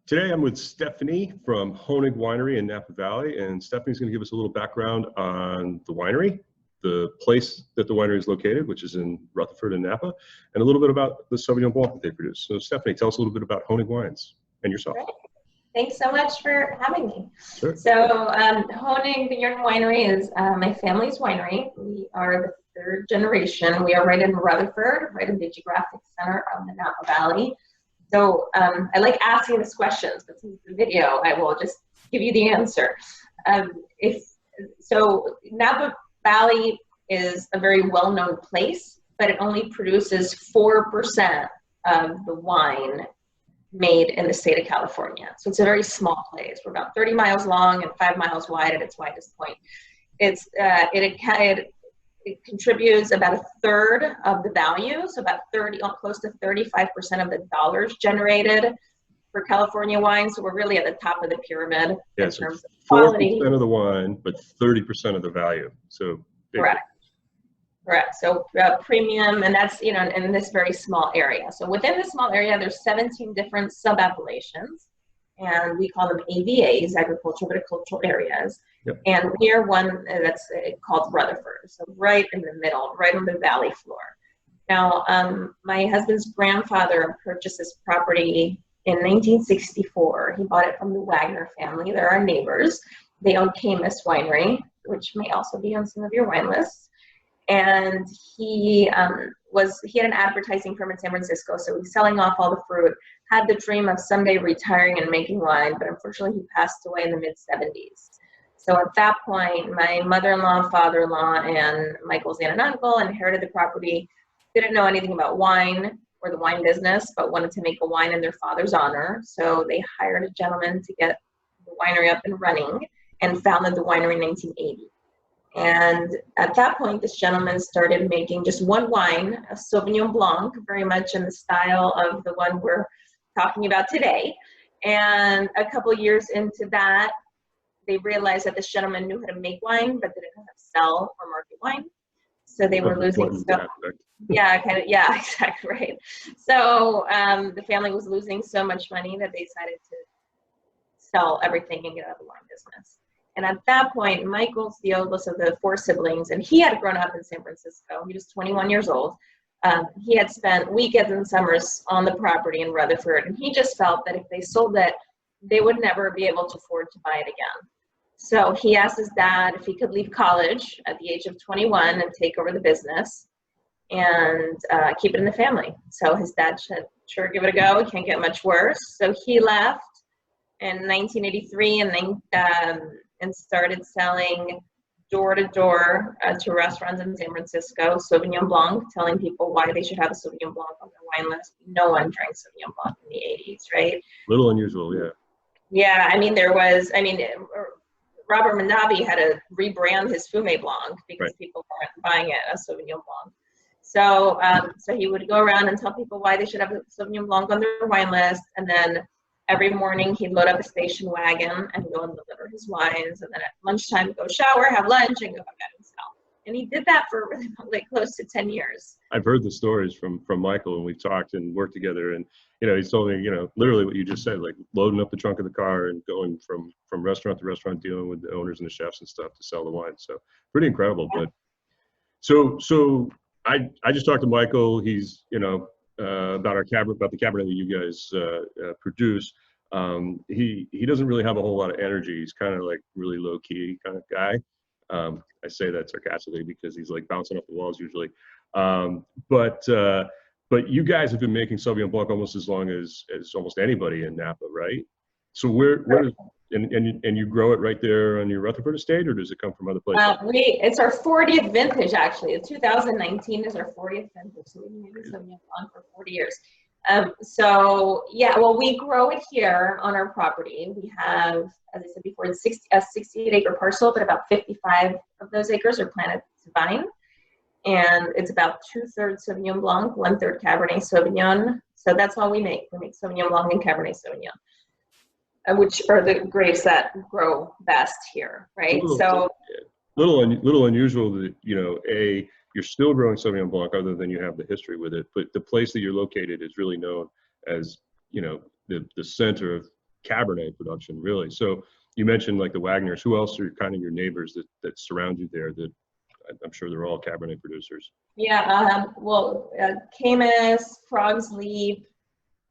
Today I'm with Stephanie from Honig Winery in Napa Valley, and Stephanie's going to give us a little background on the winery, the place that the winery is located, which is in Rutherford and Napa, and a little bit about the Sauvignon Blanc that they produce. So Stephanie, tell us a little bit about Honig Wines and yourself. Great. Thanks so much for having me. Sure. So Honig Winery is my family's winery. We are the third generation. We are right in Rutherford, right in the geographic center of the Napa Valley. So I like asking these questions, but since the video, I will just give you the answer. Napa Valley is a very well-known place, but it only produces 4% of the wine made in the state of California. So it's a very small place. We're about 30 miles long and 5 miles wide at its widest point. It contributes about a third of the value, so about close to 35% of the dollars generated for California wine. So we're really at the top of the pyramid in terms of quality. 4% of the wine, but 30% of the value. So big. Correct. So premium, and that's in this very small area. So within this small area, there's 17 different sub-appellations, and we call them AVAs, agricultural viticultural areas. Yep. And we are one that's called Rutherford, so right in the middle, right on the valley floor. Now, my husband's grandfather purchased this property in 1964. He bought it from the Wagner family. They're our neighbors. They own Camus Winery, which may also be on some of your wine lists. And he had an advertising firm in San Francisco, so he was selling off all the fruit, had the dream of someday retiring and making wine, but unfortunately he passed away in the mid-70s. So at that point, my mother-in-law, father-in-law, and Michael's aunt and uncle inherited the property, didn't know anything about wine or the wine business, but wanted to make a wine in their father's honor. So they hired a gentleman to get the winery up and running and founded the winery in 1980. And at that point, this gentleman started making just one wine, a Sauvignon Blanc, very much in the style of the one we're talking about today. And a couple of years into that, they realized that this gentleman knew how to make wine, but didn't know how to sell or market wine. So they were losing stuff. Yeah, exactly right. So the family was losing so much money that they decided to sell everything and get out of the wine business. And at that point, Michael's the oldest of the 4 siblings, and he had grown up in San Francisco. He was 21 years old. He had spent weekends and summers on the property in Rutherford, and he just felt that if they sold it, they would never be able to afford to buy it again. So he asked his dad if he could leave college at the age of 21 and take over the business and keep it in the family. So his dad said, sure, give it a go. It can't get much worse. So he left in 1983 and started selling door-to-door to restaurants in San Francisco, Sauvignon Blanc, telling people why they should have a Sauvignon Blanc on their wine list. No one drank Sauvignon Blanc in the 80s, right? A little unusual, yeah. Yeah, Robert Mondavi had to rebrand his Fumé Blanc because people weren't buying it as Sauvignon Blanc. So he would go around and tell people why they should have a Sauvignon Blanc on their wine list, and then every morning he'd load up a station wagon and go and deliver his wines, and then at lunchtime go shower, have lunch, and go back out and sell. And he did that for close to 10 years. I've heard the stories from Michael, and we've talked and worked together, and he's told me literally what you just said, like loading up the trunk of the car and going from restaurant to restaurant, dealing with the owners and the chefs and stuff to sell the wine. So pretty incredible. Yeah. But so I just talked to Michael. He's about the Cabernet that you guys produce. He doesn't really have a whole lot of energy. He's kind of like really low key kind of guy. I say that sarcastically because he's like bouncing off the walls usually. But you guys have been making Sauvignon Blanc almost as long as almost anybody in Napa, right? So and you grow it right there on your Rutherford estate, or does it come from other places? It's our 40th vintage, actually. 2019 is our 40th vintage, so we've been making Sauvignon Blanc for 40 years. We grow it here on our property. We have, as I said before, a 68-acre parcel, but about 55 of those acres are planted to vine. And it's about 2/3 Sauvignon Blanc, 1/3 Cabernet Sauvignon. So that's all we make. We make Sauvignon Blanc and Cabernet Sauvignon, which are the grapes that grow best here, right? Little unusual that you're still growing Sauvignon Blanc, other than you have the history with it. But the place that you're located is really known as the center of Cabernet production, really. So you mentioned like the Wagners. Who else are kind of your neighbors that surround you there? That I'm sure they're all Cabernet producers. Yeah, well, Camus, Frog's Leap,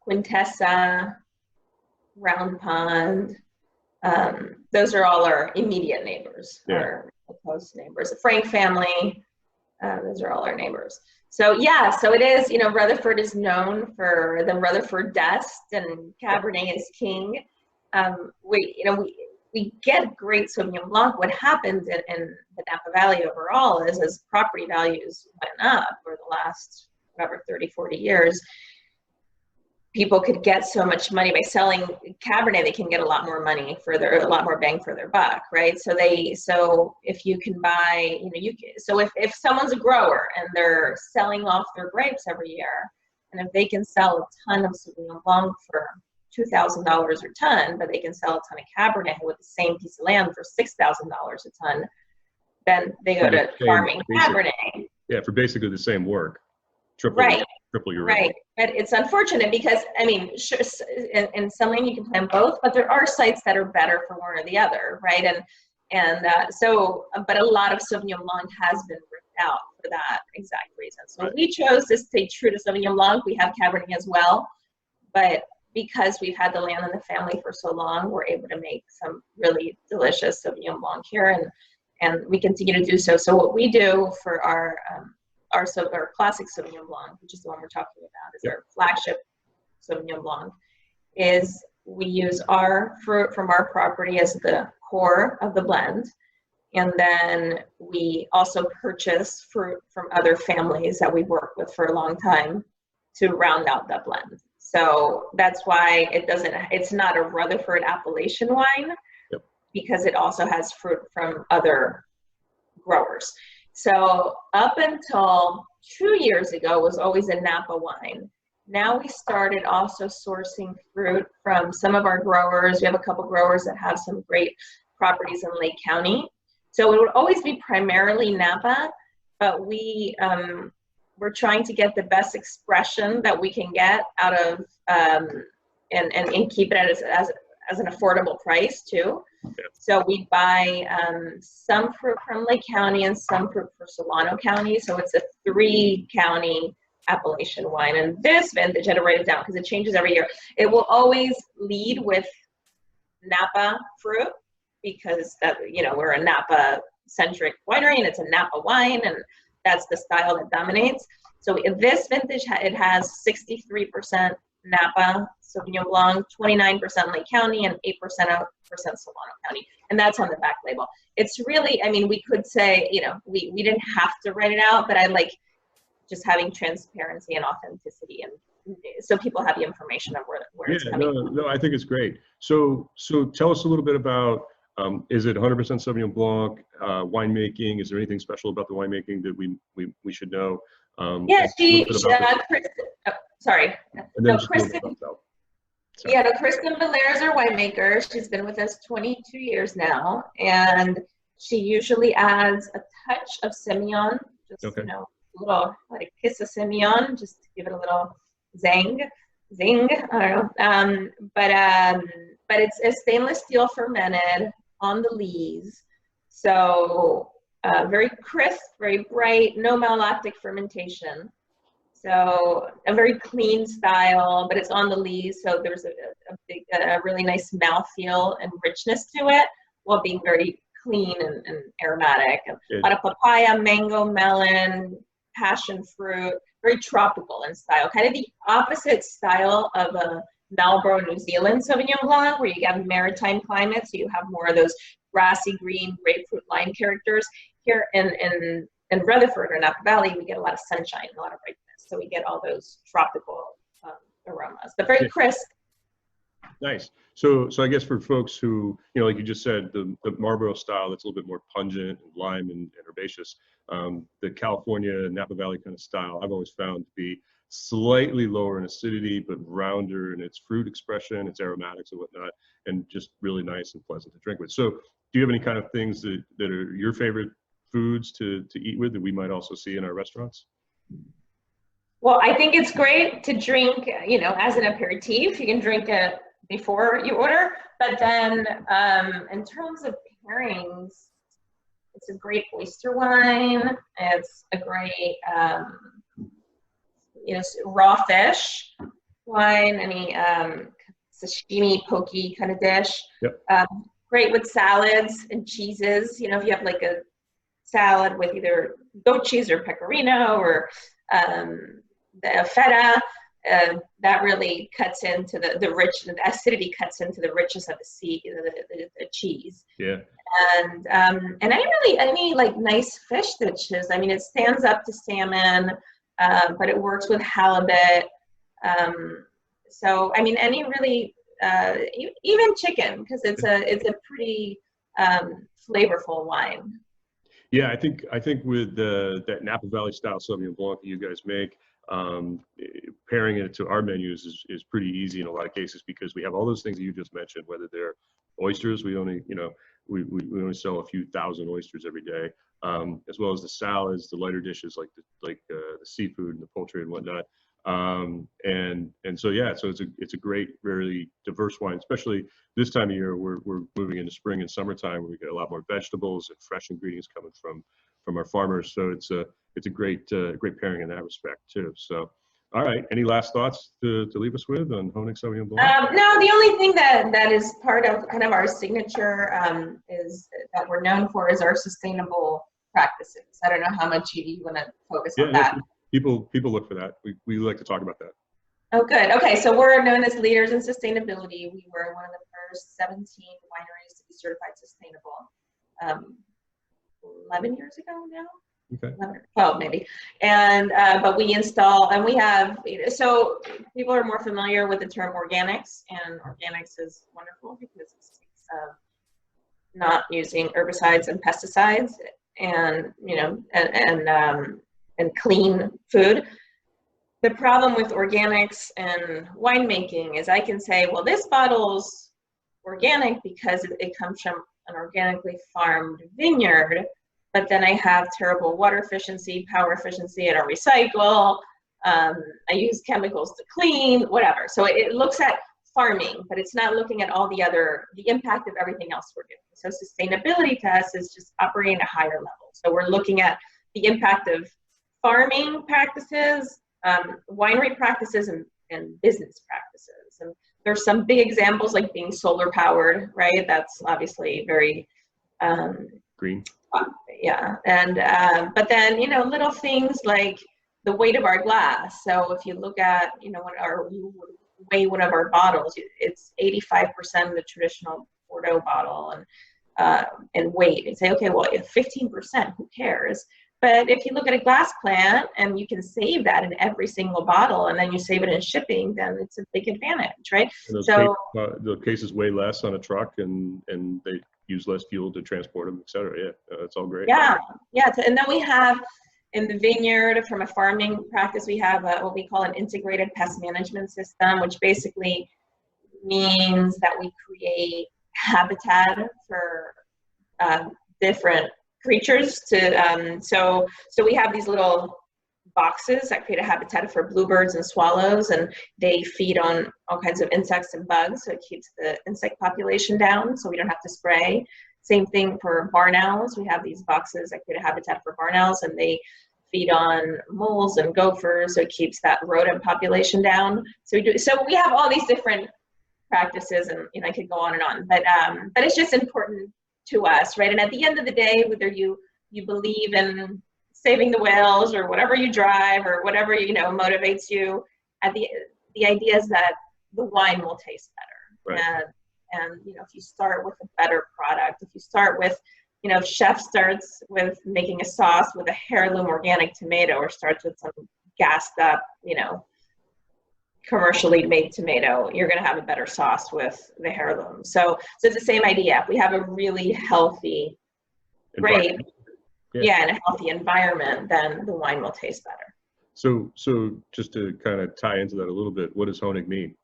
Quintessa, Round Pond. Those are all our immediate neighbors, our close neighbors. The Frank family, those are all our neighbors. So yeah, so it is, you know, Rutherford is known for the Rutherford dust, and Cabernet is king. We get great Sauvignon Blanc. What happens in the Napa Valley overall is as property values went up for the last, whatever, 30, 40 years, people could get so much money by selling Cabernet. They can get a lot more money for a lot more bang for their buck, right? So if you can buy, you know, so if someone's a grower and they're selling off their grapes every year, and if they can sell a ton of Sauvignon Blanc for $2,000 a ton, but they can sell a ton of Cabernet with the same piece of land for $6,000 a ton, then they go to farming Cabernet. Yeah, for basically the same work. Triple your right. But it's unfortunate because, I mean, sure, in some land you can plant both, but there are sites that are better for one or the other, right? But a lot of Sauvignon Blanc has been ripped out for that exact reason. So we chose to stay true to Sauvignon Blanc. We have Cabernet as well, but because we've had the land in the family for so long, we're able to make some really delicious Sauvignon Blanc here, and we continue to do so. So what we do for our classic Sauvignon Blanc, which is the one we're talking about, is our flagship Sauvignon Blanc, is we use our fruit from our property as the core of the blend. And then we also purchase fruit from other families that we've worked with for a long time to round out that blend. So that's why it's not a Rutherford appellation wine, because it also has fruit from other growers. So up until 2 years ago, it was always a Napa wine. Now we started also sourcing fruit from some of our growers. We have a couple growers that have some great properties in Lake County. So it would always be primarily Napa, but we're trying to get the best expression that we can get out of and keep it as an affordable price too. So we buy some fruit from Lake County and some fruit for Solano County. So it's a 3-county appellation wine. And this vintage, I had to write it down because it changes every year. It will always lead with Napa fruit because we're a Napa centric winery and it's a Napa wine, and that's the style that dominates. So in this vintage, it has 63% Napa Sauvignon Blanc, 29% Lake County, and 8% Solano County. And that's on the back label. It's really, I mean, we could say, we didn't have to write it out, but I like just having transparency and authenticity, and so people have the information of where it's coming from. No, I think it's great. So tell us a little bit about, is it 100% Sauvignon Blanc winemaking? Is there anything special about the winemaking that we should know? Sorry. Kristen Belair is our winemaker. She's been with us 22 years now, and she usually adds a touch of Semillon, just a little, like a kiss of Semillon, just to give it a little zing. I don't know. But it's a stainless steel fermented on the lees, so very crisp, very bright, no malolactic fermentation. So a very clean style, but it's on the lees, so there's a really nice mouthfeel and richness to it, while being very clean and aromatic. A lot of papaya, mango, melon, passion fruit, very tropical in style. Kind of the opposite style of a Marlborough, New Zealand Sauvignon Blanc, where you have maritime climates, so you have more of those grassy green, grapefruit, lime characters. Here in Rutherford or Napa Valley, we get a lot of sunshine, a lot of brightness. So we get all those tropical aromas, but very crisp. Nice. So I guess for folks who, like you just said, the Marlborough style, that's a little bit more pungent and lime and herbaceous. The California Napa Valley kind of style, I've always found to be slightly lower in acidity, but rounder in its fruit expression, its aromatics and whatnot, and just really nice and pleasant to drink with. So do you have any kind of things that are your favorite foods to eat with that we might also see in our restaurants? Well, I think it's great to drink, as an aperitif. You can drink a before you order. But then in terms of pairings, it's a great oyster wine. It's a great raw fish wine, any sashimi, poke kind of dish. Yep. Great with salads and cheeses. If you have like a salad with either goat cheese or pecorino or the feta, that really cuts into the rich, the acidity cuts into the richness of the cheese. Yeah. And any like nice fish dishes. I mean, it stands up to salmon, but it works with halibut. So I mean, any really even chicken, because it's a pretty flavorful wine. Yeah, I think with that Napa Valley style Sauvignon Blanc that you guys make, pairing it to our menus is pretty easy in a lot of cases, because we have all those things that you just mentioned. Whether they're oysters, we only we only sell a few thousand oysters every day, as well as the salads, the lighter dishes like the seafood and the poultry and whatnot. And so yeah, so it's a great, really diverse wine, especially this time of year. We're moving into spring and summertime, where we get a lot more vegetables and fresh ingredients coming from our farmers. So it's a great pairing in that respect too. So all right, any last thoughts to leave us with on Honig Sauvignon Blanc? No, the only thing that is part of kind of our signature is that we're known for is our sustainable practices. I don't know how much you want to focus on that. People look for that. We like to talk about that. Oh, good. Okay, so we're known as leaders in sustainability. We were one of the first 17 wineries to be certified sustainable 11 years ago now. Okay. 12 maybe. And but we install, and we have, so people are more familiar with the term organics, and organics is wonderful because it's not using herbicides and pesticides, and and clean food. The problem with organics and winemaking is I can say, well, this bottle's organic because it comes from an organically farmed vineyard, but then I have terrible water efficiency, power efficiency, I don't recycle, I use chemicals to clean, whatever. So it looks at farming, but it's not looking at all the impact of everything else we're doing. So sustainability to us is just operating at a higher level. So we're looking at the impact of farming practices, winery practices, and business practices. And there's some big examples like being solar powered, right? That's obviously very green. Yeah, and but then little things like the weight of our glass. So if you look at we weigh one of our bottles, it's 85% of the traditional Bordeaux bottle, and weight. And say, okay, well, 15%, who cares? But if you look at a glass plant and you can save that in every single bottle, and then you save it in shipping, then it's a big advantage, right? So the cases weigh less on a truck, and they use less fuel to transport them, et cetera. Yeah, that's all great. Yeah. And then we have in the vineyard, from a farming practice, we have what we call an integrated pest management system, which basically means that we create habitat for different creatures so we have these little boxes that create a habitat for bluebirds and swallows, and they feed on all kinds of insects and bugs, so it keeps the insect population down, so we don't have to spray. Same thing for barn owls. We have these boxes that create a habitat for barn owls, and they feed on moles and gophers, so it keeps that rodent population down. So we have all these different practices, and I could go on and on, but it's just important to us, right? And at the end of the day, whether you believe in saving the whales or whatever you drive or whatever motivates you, the idea is that the wine will taste better. Right. And if you start with a better product, if you start with, if chef starts with making a sauce with a heirloom organic tomato, or starts with some gassed up, commercially made tomato, you're going to have a better sauce with the heirloom. So it's the same idea. If we have a really healthy grape, and a healthy environment, then the wine will taste better. So just to kind of tie into that a little bit, what does Honig mean?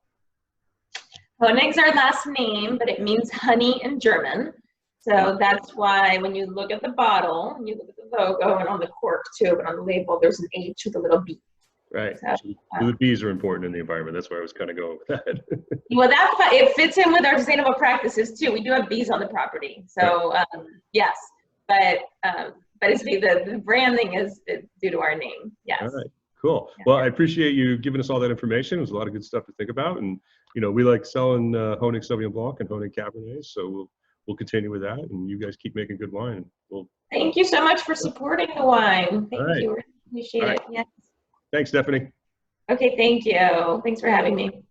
Honig's our last name, but it means honey in German. So that's why when you look at the bottle, you look at the logo, and on the cork too, but on the label, there's an H with a little B. Right. So, So the bees are important in the environment. That's where I was kind of going with that. well, it fits in with our sustainable practices too. We do have bees on the property, so yes, but it's the branding is due to our name. Yes. All right. Cool. Yeah. Well, I appreciate you giving us all that information. There's a lot of good stuff to think about, and we like selling Honig Sauvignon Blanc and Honig Cabernet, so we'll continue with that, and you guys keep making good wine. Thank you so much for supporting the wine. Thank you. Appreciate it. Yes. Thanks, Stephanie. Okay. Thank you. Thanks for having me.